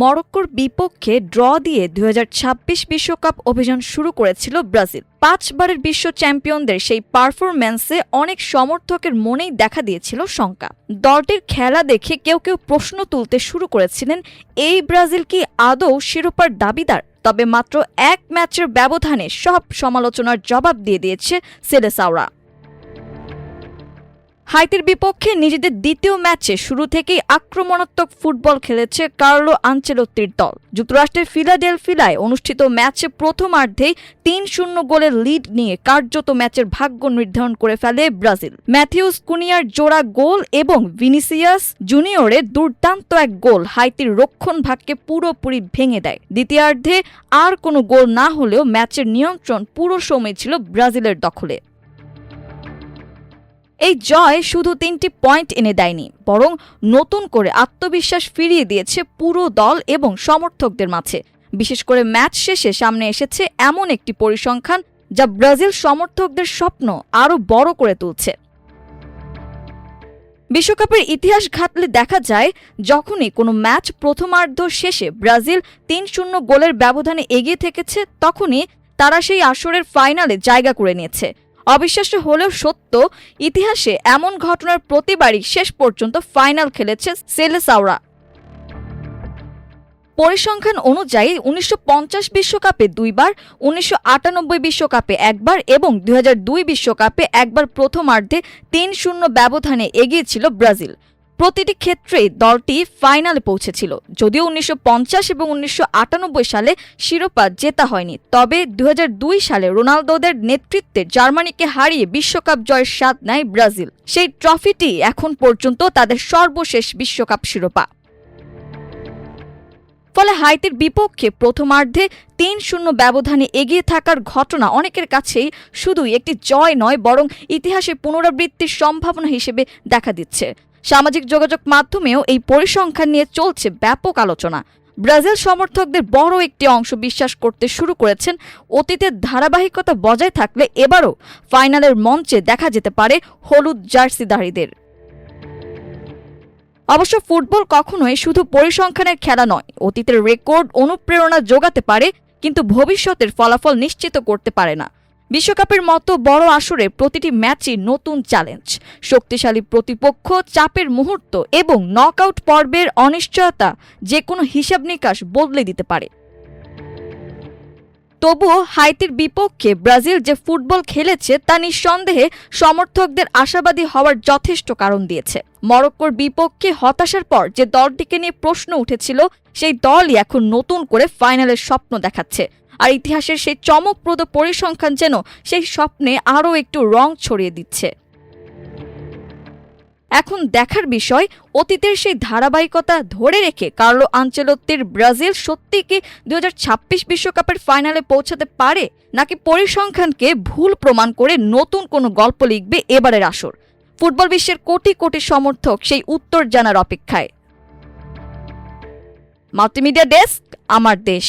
মরক্কোর বিপক্ষে ড্র দিয়ে ২০২৬ বিশ্বকাপ অভিযান শুরু করেছিল ব্রাজিল। ৫ বারের বিশ্ব চ্যাম্পিয়নদের সেই পারফরম্যান্সে অনেক সমর্থকের মনেই দেখা দিয়েছিল শঙ্কা। দলটির খেলা দেখে কেউ কেউ প্রশ্ন তুলতে শুরু করেছিলেন, এই ব্রাজিল কি আদৌ শিরোপার দাবিদার? তবে মাত্র এক ম্যাচের ব্যবধানে সব সমালোচনার জবাব দিয়ে দিয়েছে সেলেসাওরা। হাইতির বিপক্ষে নিজেদের দ্বিতীয় ম্যাচে শুরু থেকেই আক্রমণাত্মক ফুটবল খেলেছে কার্লো আনচেলত্তির দল। যুক্তরাষ্ট্রের ফিলাডেলফিয়ায় অনুষ্ঠিত ম্যাচে প্রথমার্ধেই ৩-০ গোলের লিড নিয়ে কার্যত ম্যাচের ভাগ্য নির্ধারণ করে ফেলে ব্রাজিল। ম্যাথিউস কুনিয়ার জোড়া গোল এবং ভিনিসিয়াস জুনিয়রের দুর্দান্ত এক গোল হাইতির রক্ষণভাগকে পুরোপুরি ভেঙে দেয়। দ্বিতীয়ার্ধে আর কোনো গোল না হলেও ম্যাচের নিয়ন্ত্রণ পুরো সময় ছিল ব্রাজিলের দখলে। এই জয় শুধু ৩টি পয়েন্ট এনে দেয়নি, বরং নতুন করে আত্মবিশ্বাস ফিরিয়ে দিয়েছে পুরো দল এবং সমর্থকদের মাঝে। বিশেষ করে ম্যাচ শেষে সামনে এসেছে এমন একটি পরিসংখ্যান যা ব্রাজিল সমর্থকদের স্বপ্ন আরও বড় করে তুলছে। বিশ্বকাপের ইতিহাস ঘাঁটলে দেখা যায়, যখনই কোনো ম্যাচ প্রথমার্ধ শেষে ব্রাজিল ৩-০ গোলের ব্যবধানে এগিয়ে থেকেছে, তখনই তারা সেই আসরের ফাইনালে জায়গা করে নিয়েছে। অবিশ্বাস্য হলেও সত্য, ইতিহাসে এমন ঘটনার প্রতিবারই শেষ পর্যন্ত ফাইনাল খেলেছে সেলেসাওরা। পরিসংখ্যান অনুযায়ী ১৯৫০ বিশ্বকাপে ২ বার, ১৯৯৮ বিশ্বকাপে ১ বার এবং ২০০২ বিশ্বকাপে ১ বার প্রথমার্ধে ৩-০ ব্যবধানে এগিয়েছিল ব্রাজিল। প্রতিটি ক্ষেত্রেই দলটি ফাইনালে পৌঁছেছিল। যদিও ১৯৫০ এবং ১৯৯৮ সালে শিরোপা জেতা হয়নি, তবে ২০০২ সালে রোনালদোদের নেতৃত্বে জার্মানিকে হারিয়ে বিশ্বকাপ জয়ের স্বাদ নেয় ব্রাজিল। সেই ট্রফিটি এখন পর্যন্ত তাদের সর্বশেষ বিশ্বকাপ শিরোপা। ফলে হাইতির বিপক্ষে প্রথমার্ধে ৩-০ ব্যবধানে এগিয়ে থাকার ঘটনা অনেকের কাছেই শুধুই একটি জয় নয়, বরং ইতিহাসের পুনরাবৃত্তির সম্ভাবনা হিসেবে দেখা দিচ্ছে। সামাজিক যোগাযোগ মাধ্যমেও এই পরিসংখ্যান নিয়ে চলছে ব্যাপক আলোচনা। ব্রাজিল সমর্থকদের বড় একটি অংশ বিশ্বাস করতে শুরু করেছেন, অতীতের ধারাবাহিকতা বজায় থাকলে এবারও ফাইনালের মঞ্চে দেখা যেতে পারে হলুদ জার্সিধারীদের। অবশ্য ফুটবল কখনোই শুধু পরিসংখ্যানের খেলা নয়। অতীতের রেকর্ড অনুপ্রেরণা যোগাতে পারে, কিন্তু ভবিষ্যতের ফলাফল নিশ্চিত করতে পারে না। বিশ্বকাপের মতো বড় আসরে প্রতিটি ম্যাচই নতুন চ্যালেঞ্জ, শক্তিশালী প্রতিপক্ষ, চাপের মুহূর্ত এবং নকআউট পর্বের অনিশ্চয়তা যে কোনো হিসাব নিকাশ বদলে দিতে পারে। তবুও হাইতির বিপক্ষে ব্রাজিল যে ফুটবল খেলেছে তা নিঃসন্দেহে সমর্থকদের আশাবাদী হওয়ার যথেষ্ট কারণ দিয়েছে। মরক্কোর বিপক্ষে হতাশার পর যে দলটিকে নিয়ে প্রশ্ন উঠেছিল, সেই দলই এখন নতুন করে ফাইনালের স্বপ্ন দেখাচ্ছে। আর ইতিহাসের সেই চমকপ্রদ পরিসংখ্যান যেন সেই স্বপ্নে আরও একটু রং ছড়িয়ে দিচ্ছে। এখন দেখার বিষয়, অতীতের সেই ধারাবাহিকতা ধরে রেখে কার্লো আনচেলত্তির ব্রাজিল সত্যি কি ২০২৬ বিশ্বকাপের ফাইনালে পৌঁছাতে পারে, নাকি পরিসংখ্যানকে ভুল প্রমাণ করে নতুন কোনো গল্প লিখবে এবারের আসর? ফুটবল বিশ্বের কোটি কোটি সমর্থক সেই উত্তর জানার অপেক্ষায়। মাল্টিমিডিয়া ডেস্ক, আমার দেশ।